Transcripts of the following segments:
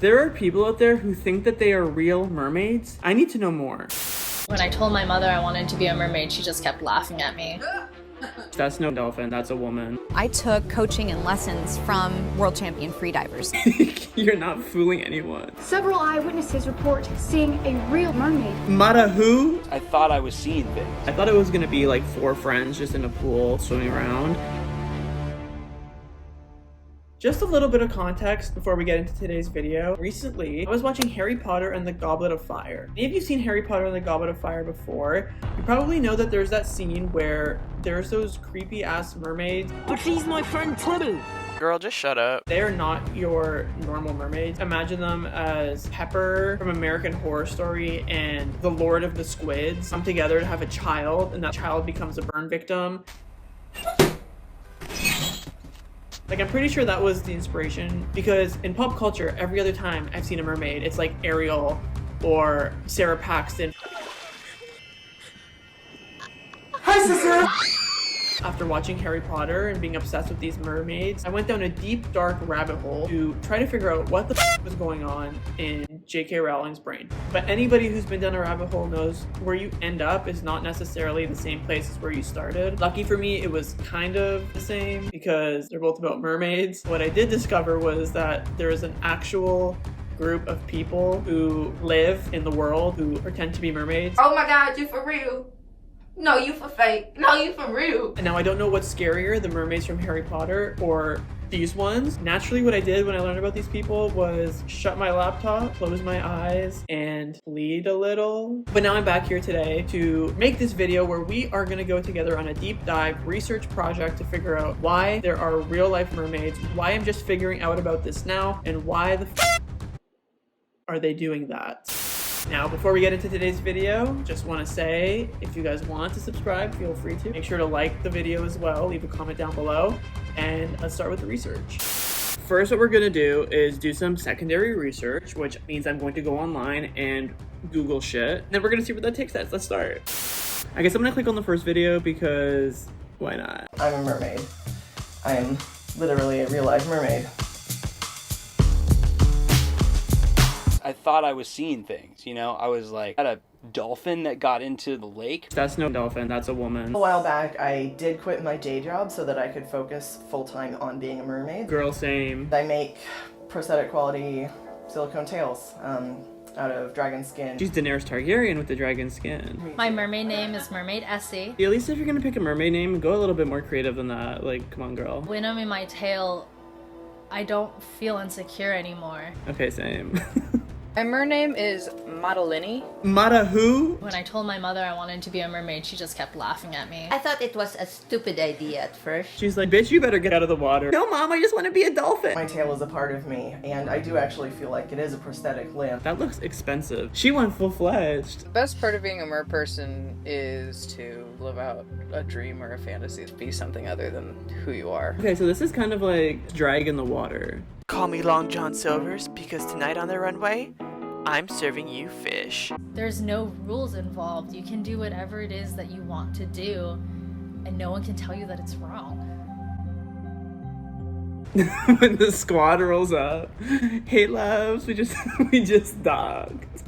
There are people out there who think that they are real mermaids. I need to know more. When I told my mother I wanted to be a mermaid, she just kept laughing at me. That's no dolphin, that's a woman. I took coaching and lessons from world champion freedivers. You're not fooling anyone. Several eyewitnesses report seeing a real mermaid. Mata who? I thought I was seeing things. I thought it was gonna be like 4 friends just in a pool swimming around. Just a little bit of context before we get into today's video. Recently, I was watching Harry Potter and the Goblet of Fire. Any of you seen Harry Potter and the Goblet of Fire before? You probably know that there's that scene where there's those creepy ass mermaids. But she's my friend too. Girl, just shut up. They are not your normal mermaids. Imagine them as Pepper from American Horror Story and the Lord of the Squids come together to have a child, and that child becomes a burn victim. Like, I'm pretty sure that was the inspiration, because in pop culture, every other time I've seen a mermaid, it's like Ariel or Sarah Paxton. Hi, sister! After watching Harry Potter and being obsessed with these mermaids, I went down a deep, dark rabbit hole to try to figure out what the was going on in J.K. Rowling's brain. But anybody who's been down a rabbit hole knows where you end up is not necessarily the same place as where you started. Lucky for me, it was kind of the same because they're both about mermaids. What I did discover was that there is an actual group of people who live in the world who pretend to be mermaids. Oh my God, you for real? No, you for fake. No, you for real. And now I don't know what's scarier, the mermaids from Harry Potter or these ones. Naturally, what I did when I learned about these people was shut my laptop, close my eyes, and bleed a little. But now I'm back here today to make this video where we are gonna go together on a deep dive research project to figure out why there are real life mermaids, why I'm just figuring out about this now, and why the are they doing that. Now, before we get into today's video, just want to say, if you guys want to subscribe, feel free to. Make sure to like the video as well, leave a comment down below, and let's start with the research. First, what we're going to do is do some secondary research, which means I'm going to go online and Google shit. Then we're going to see where that takes us. Let's start. I guess I'm going to click on the first video because why not? I'm a mermaid. I am literally a real life mermaid. I thought I was seeing things, you know? I was like, had a dolphin that got into the lake. That's no dolphin, that's a woman. A while back, I did quit my day job so that I could focus full-time on being a mermaid. Girl, same. I make prosthetic quality silicone tails out of dragon skin. She's Daenerys Targaryen with the dragon skin. My mermaid name is Mermaid Essie. At least if you're gonna pick a mermaid name, go a little bit more creative than that. Like, come on, girl. When I'm in my tail, I don't feel insecure anymore. Okay, same. And her name is Madeline. Mata who? When I told my mother I wanted to be a mermaid, she just kept laughing at me. I thought it was a stupid idea at first. She's like, bitch, you better get out of the water. No, mom, I just want to be a dolphin. My tail is a part of me, and I do actually feel like it is a prosthetic limb. That looks expensive. She went full-fledged. The best part of being a mer person is to live out a dream or a fantasy, to be something other than who you are. Okay, so this is kind of like drag in the water. Call me Long John Silvers because tonight on the runway, I'm serving you fish. There's no rules involved. You can do whatever it is that you want to do, and no one can tell you that it's wrong. When the squad rolls up. Hey, loves, we just docked.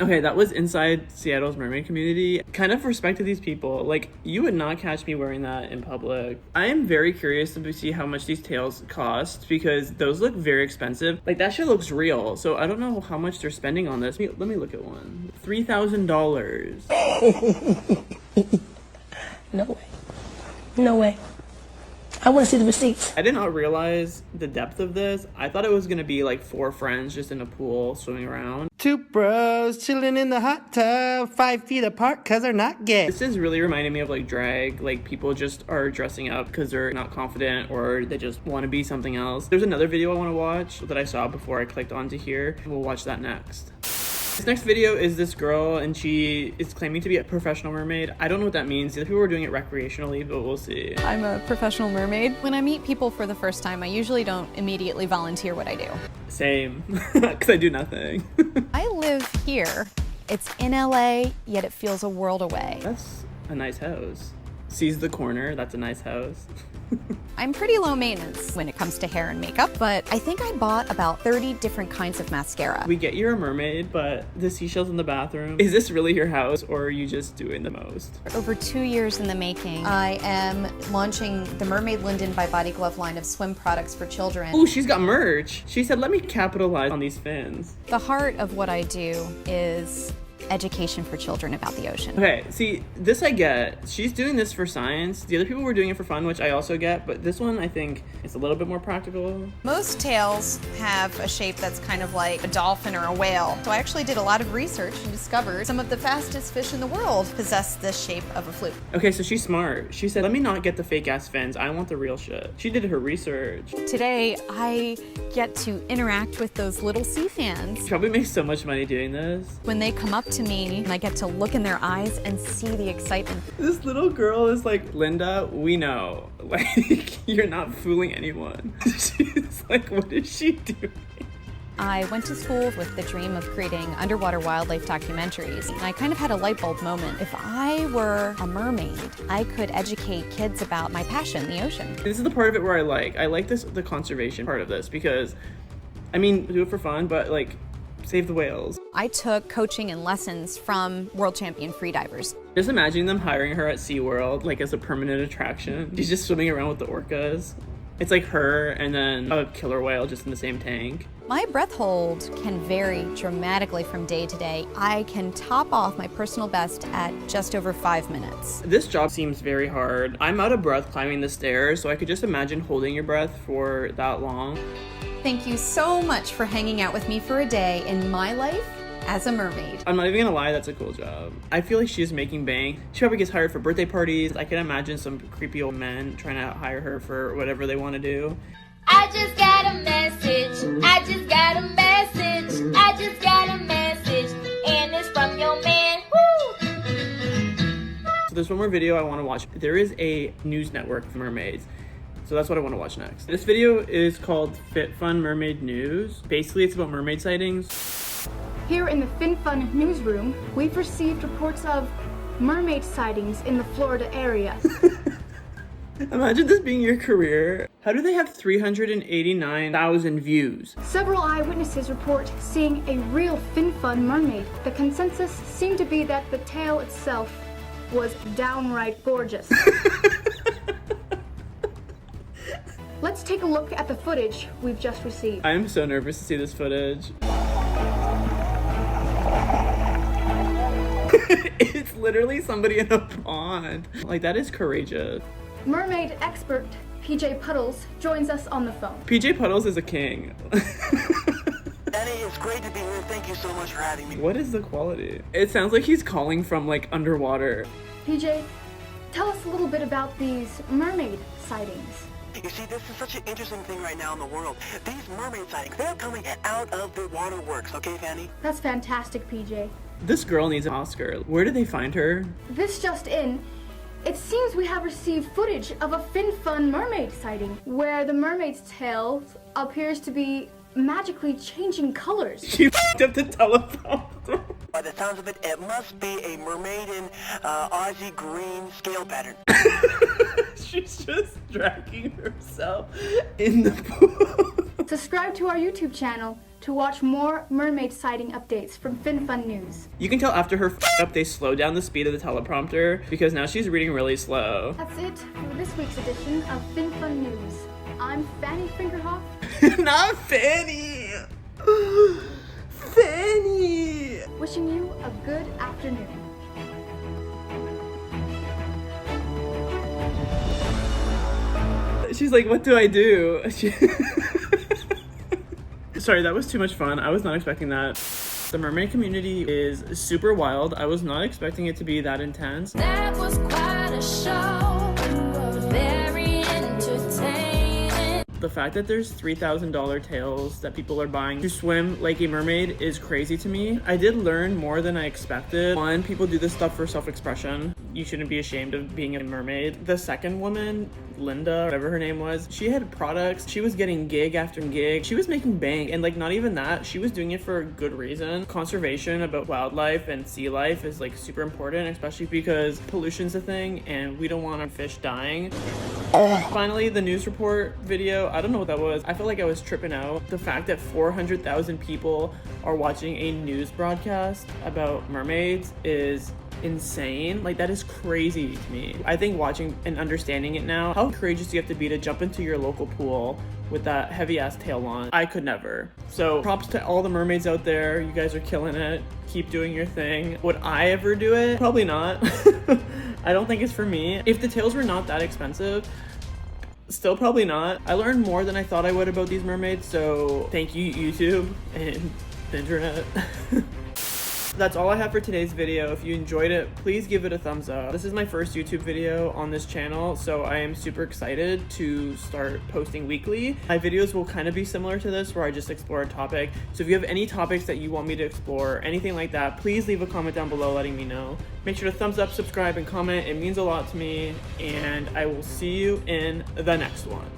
Okay, that was inside Seattle's mermaid community. Kind of respect to these people. Like, you would not catch me wearing that in public. I am very curious to see how much these tails cost because those look very expensive. Like, that shit looks real. So I don't know how much they're spending on this. Let me look at one. $3,000. No way. No way. I want to see the receipts. I did not realize the depth of this. I thought it was gonna be like 4 friends just in a pool swimming around. 2 bros chilling in the hot tub, 5 feet apart cause they're not gay. This is really reminding me of like drag. Like, people just are dressing up because they're not confident or they just want to be something else. There's another video I want to watch that I saw before I clicked onto here. We'll watch that next. This next video is this girl, and she is claiming to be a professional mermaid. I don't know what that means. The people are doing it recreationally, but we'll see. I'm a professional mermaid. When I meet people for the first time, I usually don't immediately volunteer what I do. Same, because I do nothing. I live here. It's in LA, yet it feels a world away. That's a nice house. Sees the corner, that's a nice house. I'm pretty low maintenance when it comes to hair and makeup, but I think I bought about 30 different kinds of mascara. We get you're a mermaid, but the seashells in the bathroom, is this really your house or are you just doing the most? Over 2 years in the making, I am launching the Mermaid Linden by Body Glove line of swim products for children. Oh, she's got merch. She said, let me capitalize on these fins. The heart of what I do is education for children about the ocean. Okay, see, this I get. She's doing this for science. The other people were doing it for fun, which I also get, but this one I think is a little bit more practical. Most tails have a shape that's kind of like a dolphin or a whale. So I actually did a lot of research and discovered some of the fastest fish in the world possess this shape of a fluke. Okay, so she's smart. She said, let me not get the fake ass fins. I want the real shit. She did her research. Today, I get to interact with those little sea fans. She probably makes so much money doing this. When they come up to me and I get to look in their eyes and see the excitement. This little girl is like, Linda, we know. Like, you're not fooling anyone. She's like, what is she doing? I went to school with the dream of creating underwater wildlife documentaries, and I kind of had a light bulb moment. If I were a mermaid, I could educate kids about my passion, the ocean. This is the part of it where I like this, the conservation part of this, because, I mean, do it for fun, but like, save the whales. I took coaching and lessons from world champion freedivers. Just imagining them hiring her at SeaWorld, like as a permanent attraction. She's just swimming around with the orcas. It's like her and then a killer whale just in the same tank. My breath hold can vary dramatically from day to day. I can top off my personal best at just over 5 minutes. This job seems very hard. I'm out of breath climbing the stairs, so I could just imagine holding your breath for that long. Thank you so much for hanging out with me for a day in my life as a mermaid. I'm not even gonna lie, that's a cool job. I feel like she's making bank. She probably gets hired for birthday parties. I can imagine some creepy old men trying to hire her for whatever they want to do. I just got a message. I just got a message. I just got a message. And it's from your man. Woo! So there's one more video I want to watch. There is a news network of mermaids. So that's what I want to watch next. This video is called Fit Fun Mermaid News. Basically, it's about mermaid sightings. Here in the FinFun newsroom, we've received reports of mermaid sightings in the Florida area. Imagine this being your career. How do they have 389,000 views? Several eyewitnesses report seeing a real FinFun mermaid. The consensus seemed to be that the tail itself was downright gorgeous. Let's take a look at the footage we've just received. I am so nervous to see this footage. It's literally somebody in a pond. Like, that is courageous. Mermaid expert PJ Puddles joins us on the phone. PJ Puddles is a king. Danny, it's great to be here. Thank you so much for having me. What is the quality? It sounds like he's calling from like underwater. PJ, tell us a little bit about these mermaid sightings. You see, this is such an interesting thing right now in the world. These mermaid sightings, they're coming out of the waterworks, okay, Fanny? That's fantastic, PJ. This girl needs an Oscar. Where did they find her? This just in. It seems we have received footage of a FinFun mermaid sighting, where the mermaid's tail appears to be magically changing colors. She f***ed up the teleprompter. By the sounds of it, it must be a mermaiden Aussie green scale pattern. She's just dragging herself in the pool. Subscribe to our YouTube channel to watch more mermaid sighting updates from FinFun News. You can tell after her f***up, they slow down the speed of the teleprompter because now she's reading really slow. That's it for this week's edition of FinFun News. I'm Fanny Fingerhoff. Not Fanny! Fanny! Wishing you a good afternoon. She's like, what do I do? Sorry, that was too much fun. I was not expecting that. The mermaid community is super wild. I was not expecting it to be that intense. That was quite a show. Very entertaining. The fact that there's $3,000 tails that people are buying to swim like a mermaid is crazy to me. I did learn more than I expected. One, people do this stuff for self-expression. You shouldn't be ashamed of being a mermaid. The second woman, Linda, whatever her name was, she had products. She was getting gig after gig. She was making bank, and like not even that, she was doing it for a good reason. Conservation about wildlife and sea life is like super important, especially because pollution's a thing and we don't want our fish dying. Finally, the news report video, I don't know what that was. I felt like I was tripping out. The fact that 400,000 people are watching a news broadcast about mermaids is insane. Like, that is crazy to me. I think watching and understanding it now, how courageous you have to be to jump into your local pool with that heavy ass tail on. I could never. So props to all the mermaids out there. You guys are killing it. Keep doing your thing. Would I ever do it? Probably not. I don't think it's for me. If the tails were not that expensive, still probably not. I learned more than I thought I would about these mermaids, so thank you, YouTube and the internet. That's all I have for today's video. If you enjoyed it, please give it a thumbs up. This is my first YouTube video on this channel, so I am super excited to start posting weekly. My videos will kind of be similar to this, where I just explore a topic. So if you have any topics that you want me to explore, anything like that, please leave a comment down below letting me know. Make sure to thumbs up, subscribe, and comment. It means a lot to me, and I will see you in the next one.